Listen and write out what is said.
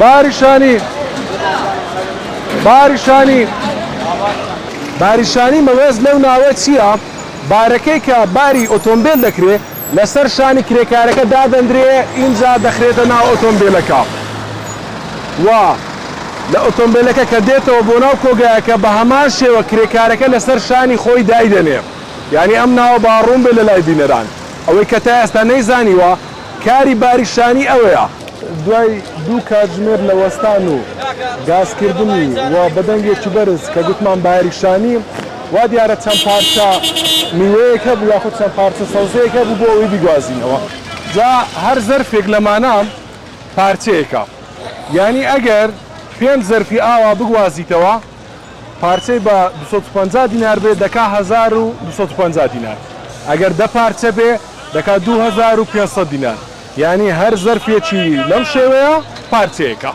باریشانی باریشانی باریشانی مەوێز لەو ناوە چییە؟ بارەکەی کە باری ئۆتۆمبیل دەکرێت لەسەر شانی کرێکارەکە دادەندرێ اینجا دەخرێتە ناو ئۆتۆمبیلەکە و لە ئۆتۆمبیلەکە کە دێتەوە بۆ ناو کۆگایەکە بە هەمان شێوە کرێکارەکە لەسەر شانی خۆی دایدەنێ. یعنی ئەم ناوە باڕوون بێ لە لای بینەران. ئەوەی کە تا ئێستا نەیزانیوە کاری باریشانی ئەوەیە. دوای دوو کاتژمێر لە وەستان و گازکردنی و بەدەنگێکی بەرز کە گوتمان باریشانی وا دیارە چەند پارچە میوەیەکە بوو یاخود چەند پارچە سەوزەیەکە بوو بۆ ئەوەی بیگوازینەوە. جا هەر زەرفێک لەمانە پارچەیەکە. یعنی ئەگەر 5 زەرفی ئاوا بگوازیتەوە پارچەی بە 250 دینار بێ دەکا 1250 دینار. ئەگەر 10 پارچە بێ دەکا 2500 دینار. یعنی هەر زەرفێکی لەم شێوەیە پارچەیەکە.